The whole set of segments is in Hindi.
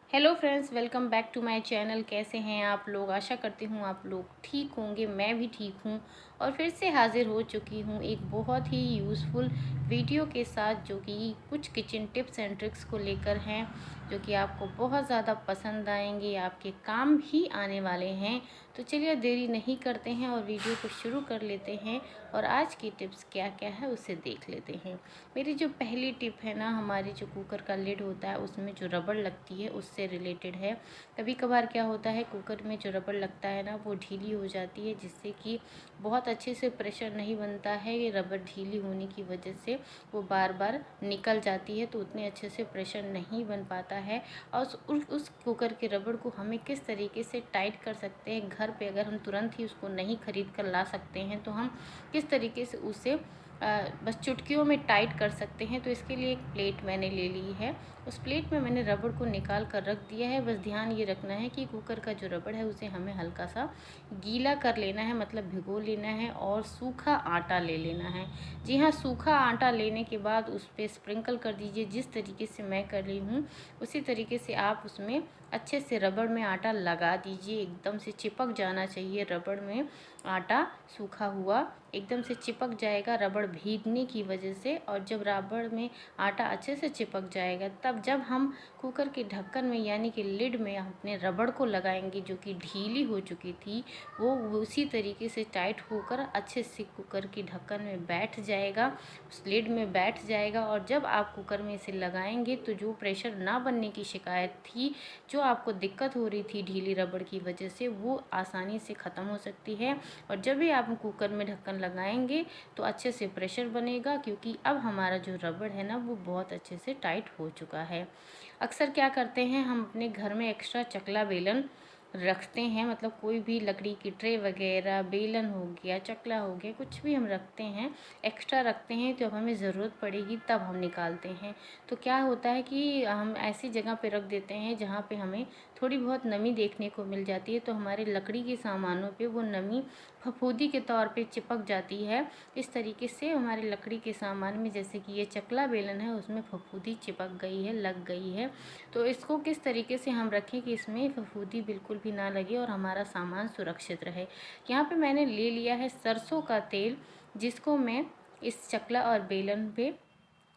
Hello friends, welcome back to my channel. कैसे हैं आप लोग? आशा करती हूँ आप लोग ठीक होंगे। मैं भी ठीक हूँ और फिर से हाज़िर हो चुकी हूँ एक बहुत ही यूज़फुल वीडियो के साथ, जो कि कुछ किचन टिप्स एंड ट्रिक्स को लेकर हैं, जो कि आपको बहुत ज़्यादा पसंद आएंगे, आपके काम भी आने वाले हैं। तो चलिए देरी नहीं करते हैं और वीडियो को शुरू कर लेते हैं। और आज की टिप्स क्या क्या है उसे देख लेते हैं। मेरी जो पहली टिप है ना, हमारी जो कुकर का लिड होता है उसमें जो रबड़ लगती है उससे रिलेटेड है। कभी कभार क्या होता है, कुकर में जो रबड़ लगता है ना वो ढीली हो जाती है, जिससे कि बहुत अच्छे से प्रेशर नहीं बनता है। ये रबड़ ढीली होने की वजह से वो बार बार निकल जाती है, तो उतने अच्छे से प्रेशर नहीं बन पाता है। और उस कुकर के रबड़ को हमें किस तरीके से टाइट कर सकते हैं घर पे, अगर हम तुरंत ही उसको नहीं खरीद कर ला सकते हैं तो हम किस तरीके से उसे बस चुटकियों में टाइट कर सकते हैं। तो इसके लिए एक प्लेट मैंने ले ली है। उस प्लेट में मैंने रबड़ को निकाल कर रख दिया है। बस ध्यान ये रखना है कि कुकर का जो रबड़ है उसे हमें हल्का सा गीला कर लेना है, मतलब भिगो लेना है, और सूखा आटा ले लेना है। जी हाँ, सूखा आटा लेने के बाद उस पर स्प्रिंकल कर दीजिए। जिस तरीके से मैं कर रही हूँ उसी तरीके से आप उसमें अच्छे से रबड़ में आटा लगा दीजिए। एकदम से चिपक जाना चाहिए रबड़ में आटा, सूखा हुआ एकदम से चिपक जाएगा रबड़ भीगने की वजह से। और जब रबड़ में आटा अच्छे से चिपक जाएगा, तब जब हम कुकर के ढक्कन में यानी कि लिड में अपने रबड़ को लगाएंगे, जो कि ढीली हो चुकी थी, वो उसी तरीके से टाइट होकर अच्छे से कुकर के ढक्कन में बैठ जाएगा, उस लिड में बैठ जाएगा। और जब आप कुकर में इसे लगाएंगे तो जो प्रेशर ना बनने की शिकायत थी, जो आपको दिक्कत हो रही थी ढीली रबड़ की वजह से, वो आसानी से ख़त्म हो सकती है। और जब भी आप कुकर में ढक्कन लगाएंगे तो अच्छे से प्रेशर बनेगा, क्योंकि अब हमारा जो रबड़ है ना वो बहुत अच्छे से टाइट हो चुका है। अक्सर क्या करते हैं, हम अपने घर में एक्स्ट्रा चकला बेलन रखते हैं, मतलब कोई भी लकड़ी की ट्रे वगैरह, बेलन हो गया, चकला हो गया, कुछ भी हम रखते हैं, एक्स्ट्रा रखते हैं, तो अब हमें ज़रूरत पड़ेगी तब हम निकालते हैं। तो क्या होता है कि हम ऐसी जगह पे रख देते हैं जहाँ पे हमें थोड़ी बहुत नमी देखने को मिल जाती है, तो हमारे लकड़ी के सामानों पे वो नमी फफूंदी के तौर पे चिपक जाती है। इस तरीके से हमारे लकड़ी के सामान में, जैसे कि ये चकला बेलन है, उसमें फफूंदी चिपक गई है, लग गई है। तो इसको किस तरीके से हम रखें कि इसमें फफूंदी बिल्कुल भी ना लगे और हमारा सामान सुरक्षित रहे। यहाँ पे मैंने ले लिया है सरसों का तेल, जिसको मैं इस चकला और बेलन पे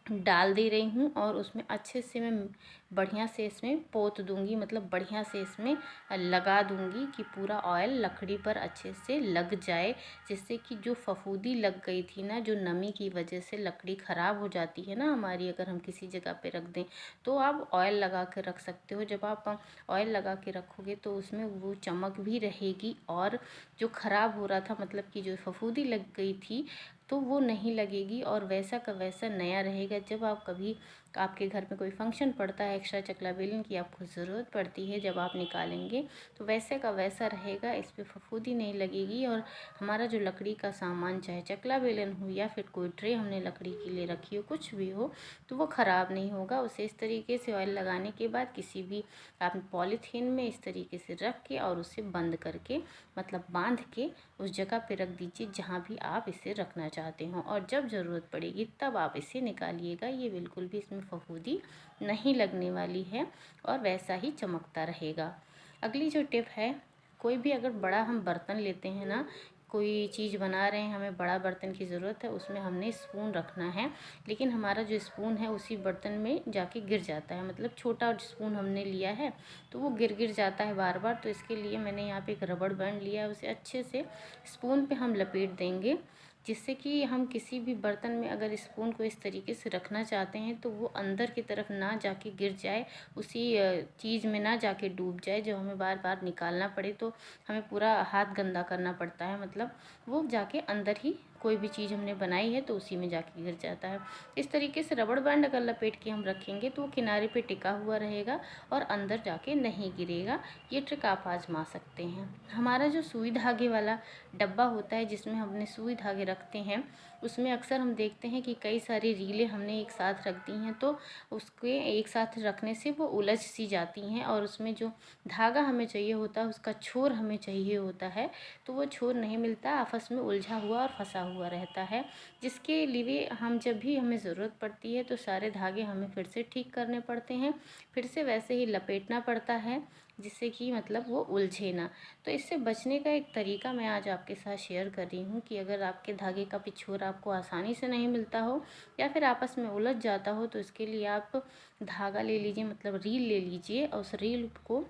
डाल दे रही हूँ, और उसमें अच्छे से मैं बढ़िया से इसमें पोत दूंगी, मतलब बढ़िया से इसमें लगा दूंगी कि पूरा ऑयल लकड़ी पर अच्छे से लग जाए, जिससे कि जो फफूंदी लग गई थी ना, जो नमी की वजह से लकड़ी ख़राब हो जाती है ना हमारी, अगर हम किसी जगह पे रख दें, तो आप ऑयल लगा के रख सकते हो। जब आप ऑयल लगा के रखोगे तो उसमें वो चमक भी रहेगी, और जो ख़राब हो रहा था, मतलब कि जो फफूंदी लग गई थी, तो वो नहीं लगेगी, और वैसा का वैसा नया रहेगा। जब आप कभी आपके घर में कोई फंक्शन पड़ता है, एक्स्ट्रा चकला बेलन की आपको ज़रूरत पड़ती है, जब आप निकालेंगे तो वैसे का वैसा रहेगा, इस पर फफूंदी नहीं लगेगी। और हमारा जो लकड़ी का सामान, चाहे चकला बेलन हो या फिर कोई ट्रे हमने लकड़ी के लिए रखी हो, कुछ भी हो, तो वो ख़राब नहीं होगा। उसे इस तरीके से ऑयल लगाने के बाद किसी भी आप पॉलीथीन में इस तरीके से रख के और उसे बंद करके, मतलब बांध के उस जगह पे रख दीजिए जहाँ भी आप इसे रखना चाहते हो। और जब ज़रूरत पड़ेगी तब आप इसे निकालिएगा। ये बिल्कुल भी इसमें फफूंदी नहीं लगने वाली है और वैसा ही चमकता रहेगा। अगली जो टिप है, कोई भी अगर बड़ा हम बर्तन लेते हैं ना, कोई चीज़ बना रहे हैं, हमें बड़ा बर्तन की ज़रूरत है, उसमें हमने स्पून रखना है, लेकिन हमारा जो स्पून है उसी बर्तन में जाके गिर जाता है, मतलब छोटा स्पून हमने लिया है तो वो गिर जाता है बार बार। तो इसके लिए मैंने यहाँ पे एक रबड़ बैंड लिया है, उसे अच्छे से स्पून पे हम लपेट देंगे, जिससे कि हम किसी भी बर्तन में अगर स्पून को इस तरीके से रखना चाहते हैं तो वो अंदर की तरफ ना जाके गिर जाए, उसी चीज़ में ना जाके डूब जाए, जो हमें बार बार निकालना पड़े तो हमें पूरा हाथ गंदा करना पड़ता है, मतलब वो जाके अंदर ही, कोई भी चीज़ हमने बनाई है तो उसी में जाके गिर जाता है। इस तरीके से रबड़ बैंड अगर लपेट के हम रखेंगे तो वो किनारे पे टिका हुआ रहेगा और अंदर जाके नहीं गिरेगा। ये ट्रिक आप आजमा सकते हैं। हमारा जो सुई धागे वाला डब्बा होता है, जिसमें हमने सुई धागे रखते हैं, उसमें अक्सर हम देखते हैं कि कई सारी रीलें हमने एक साथ रख दी हैं, तो उसके एक साथ रखने से वो उलझ सी जाती हैं और उसमें जो धागा हमें चाहिए होता है, उसका छोर हमें चाहिए होता है, तो वो छोर नहीं मिलता, आपस में उलझा हुआ और फंसा हुआ रहता है, जिसके लिए हम जब भी हमें ज़रूरत पड़ती है तो सारे धागे हमें फिर से ठीक करने पड़ते हैं, फिर से वैसे ही लपेटना पड़ता है, जिससे कि मतलब वो उलझे ना। तो इससे बचने का एक तरीका मैं आज आपके साथ शेयर कर रही हूँ कि अगर आपके धागे का पिछोर आपको आसानी से नहीं मिलता हो या फिर आपस में उलझ जाता हो, तो इसके लिए आप धागा ले लीजिए, मतलब रील ले लीजिए, और उस रील को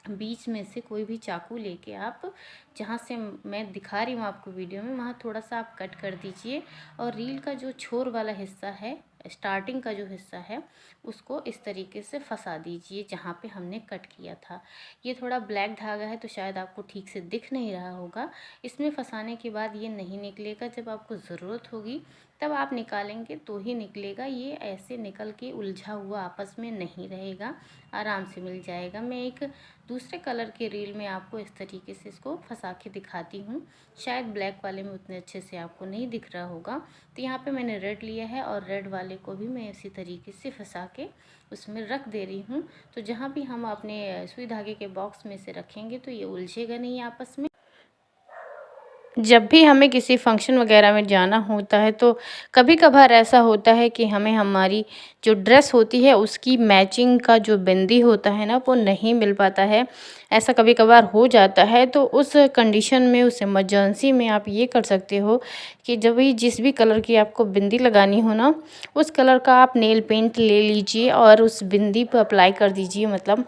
बीच में से कोई भी चाकू लेके आप, जहाँ से मैं दिखा रही हूँ आपको वीडियो में, वहाँ थोड़ा सा आप कट कर दीजिए और रील का जो छोर वाला हिस्सा है, स्टार्टिंग का जो हिस्सा है, उसको इस तरीके से फंसा दीजिए जहाँ पे हमने कट किया था। ये थोड़ा ब्लैक धागा है तो शायद आपको ठीक से दिख नहीं रहा होगा। इसमें फंसाने के बाद ये नहीं निकलेगा, जब आपको ज़रूरत होगी तब आप निकालेंगे तो ही निकलेगा। ये ऐसे निकल के उलझा हुआ आपस में नहीं रहेगा, आराम से मिल जाएगा। मैं एक दूसरे कलर के रील में आपको इस तरीके से इसको फंसा के दिखाती हूँ, शायद ब्लैक वाले में उतने अच्छे से आपको नहीं दिख रहा होगा। तो यहाँ पे मैंने रेड लिया है और रेड वाले को भी मैं इसी तरीके से फंसा के उसमें रख दे रही हूँ। तो जहाँ भी हम अपने सुई धागे के बॉक्स में से रखेंगे तो ये उलझेगा नहीं आपस में। जब भी हमें किसी फंक्शन वगैरह में जाना होता है तो कभी कभार ऐसा होता है कि हमें हमारी जो ड्रेस होती है उसकी मैचिंग का जो बिंदी होता है ना, वो नहीं मिल पाता है। ऐसा कभी कभार हो जाता है, तो उस कंडीशन में, उस इमरजेंसी में आप ये कर सकते हो कि जब भी जिस भी कलर की आपको बिंदी लगानी हो ना, उस कलर का आप नेल पेंट ले लीजिए और उस बिंदी पर अप्लाई कर दीजिए, मतलब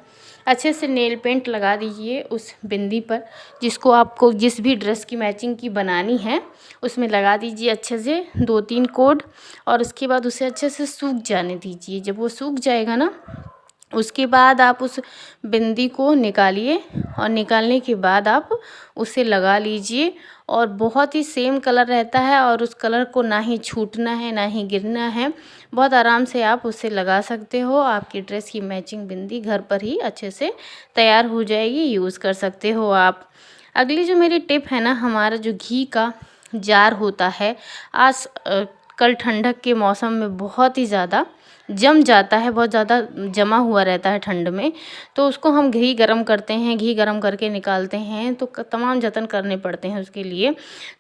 अच्छे से नेल पेंट लगा दीजिए उस बिंदी पर, जिसको आपको जिस भी ड्रेस की मैचिंग की बनानी है उसमें लगा दीजिए अच्छे से 2-3 कोड, और उसके बाद उसे अच्छे से सूख जाने दीजिए। जब वो सूख जाएगा ना, उसके बाद आप उस बिंदी को निकालिए और निकालने के बाद आप उसे लगा लीजिए, और बहुत ही सेम कलर रहता है और उस कलर को ना ही छूटना है ना ही गिरना है। बहुत आराम से आप उसे लगा सकते हो। आपकी ड्रेस की मैचिंग बिंदी घर पर ही अच्छे से तैयार हो जाएगी, यूज़ कर सकते हो आप। अगली जो मेरी टिप है ना, हमारा जो घी का जार होता है, आज कल ठंडक के मौसम में बहुत ही ज़्यादा जम जाता है, बहुत ज़्यादा जमा हुआ रहता है ठंड में, तो उसको हम घी गरम करते हैं, घी गरम करके निकालते हैं, तो तमाम जतन करने पड़ते हैं उसके लिए।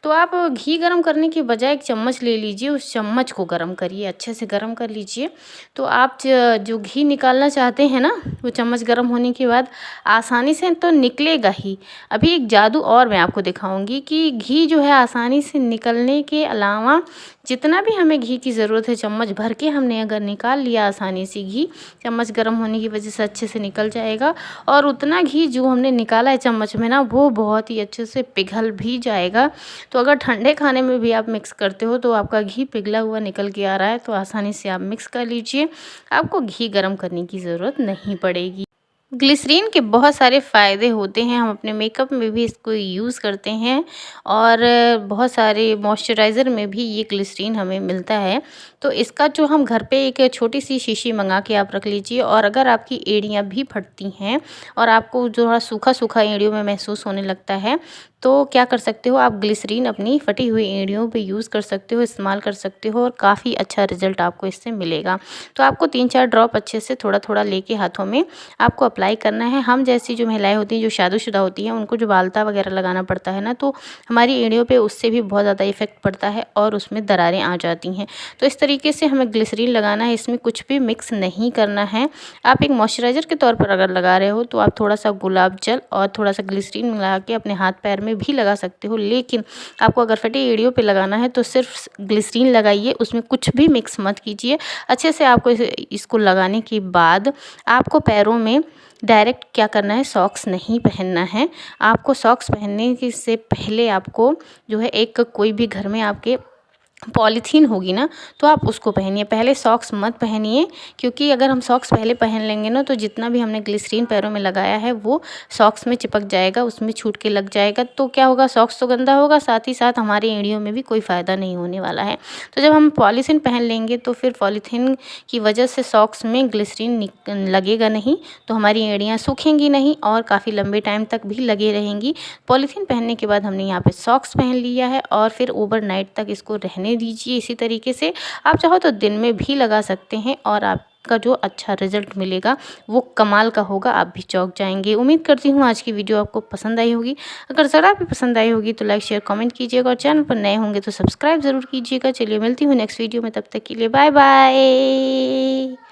तो आप घी गरम करने की बजाय एक चम्मच ले लीजिए, उस चम्मच को गरम करिए, अच्छे से गरम कर लीजिए। तो आप जो घी निकालना चाहते हैं ना, वो चम्मच गरम होने के बाद आसानी से तो निकलेगा ही। अभी एक जादू और मैं आपको दिखाऊंगी कि घी जो है आसानी से निकलने के अलावा, जितना भी हमें घी की ज़रूरत है, चम्मच भर के हमने अगर निकाल लिया आसानी से घी, चम्मच गर्म होने की वजह से अच्छे से निकल जाएगा, और उतना घी जो हमने निकाला है चम्मच में ना, वो बहुत ही अच्छे से पिघल भी जाएगा। तो अगर ठंडे खाने में भी आप मिक्स करते हो तो आपका घी पिघला हुआ निकल के आ रहा है, तो आसानी से आप मिक्स कर लीजिए, आपको घी गर्म करने की ज़रूरत नहीं पड़ेगी। ग्लिसरीन के बहुत सारे फ़ायदे होते हैं, हम अपने मेकअप में भी इसको यूज़ करते हैं, और बहुत सारे मॉइस्चराइज़र में भी ये ग्लिसरीन हमें मिलता है। तो इसका जो हम घर पे एक छोटी सी शीशी मंगा के आप रख लीजिए, और अगर आपकी एड़ियाँ भी फटती हैं और आपको जो थोड़ा सूखा सूखा एड़ियों में महसूस होने लगता है, तो क्या कर सकते हो आप, ग्लिसरीन अपनी फटी हुई एड़ियों पे यूज़ कर सकते हो, इस्तेमाल कर सकते हो, और काफ़ी अच्छा रिजल्ट आपको इससे मिलेगा। तो आपको 3-4 ड्रॉप अच्छे से थोड़ा थोड़ा लेके हाथों में आपको अप्लाई करना है। हम जैसी जो महिलाएं होती हैं जो शादीशुदा होती हैं, उनको जो बालता वगैरह लगाना पड़ता है ना, तो हमारी एड़ियों पे उससे भी बहुत ज़्यादा इफेक्ट पड़ता है और उसमें दरारें आ जाती हैं। तो इस तरीके से हमें ग्लिसरीन लगाना है, इसमें कुछ भी मिक्स नहीं करना है। आप एक मॉइस्चराइज़र के तौर पर अगर लगा रहे हो तो आप थोड़ा सा गुलाब जल और थोड़ा सा ग्लिसरीन मिला के अपने हाथ पैर में भी लगा सकते हो, लेकिन आपको अगर फटी एड़ियों पे लगाना है तो सिर्फ ग्लिसरीन लगाइए, उसमें कुछ भी मिक्स मत कीजिए। अच्छे से आपको इसको लगाने के बाद आपको पैरों में डायरेक्ट क्या करना है, सॉक्स नहीं पहनना है। आपको सॉक्स पहनने के से पहले आपको जो है, एक कोई भी घर में आपके पॉलीथीन होगी ना, तो आप उसको पहनिए, पहले सॉक्स मत पहनिए, क्योंकि अगर हम सॉक्स पहले पहन लेंगे ना, तो जितना भी हमने ग्लिसरीन पैरों में लगाया है वो सॉक्स में चिपक जाएगा, उसमें छूट के लग जाएगा। तो क्या होगा, सॉक्स तो गंदा होगा, साथ ही साथ हमारी एड़ियों में भी कोई फ़ायदा नहीं होने वाला है। तो जब हम पॉलीथीन पहन लेंगे तो फिर पॉलीथीन की वजह से सॉक्स में ग्लिसरीन लगेगा नहीं, तो हमारी एड़ियाँ सूखेंगी नहीं और काफ़ी लंबे टाइम तक भी लगे रहेंगी। पॉलीथीन पहनने के बाद हमने यहाँ पर सॉक्स पहन लिया है और फिर ओवरनाइट तक इसको रहने रहने दीजिए इसी तरीके से। आप चाहो तो दिन में भी लगा सकते हैं और आपका जो अच्छा रिज़ल्ट मिलेगा वो कमाल का होगा, आप भी चौंक जाएंगे। उम्मीद करती हूँ आज की वीडियो आपको पसंद आई होगी। अगर ज़रा भी पसंद आई होगी तो लाइक शेयर कमेंट कीजिएगा और चैनल पर नए होंगे तो सब्सक्राइब ज़रूर कीजिएगा। चलिए मिलती हूँ नेक्स्ट वीडियो में, तब तक के लिए बाय बाय।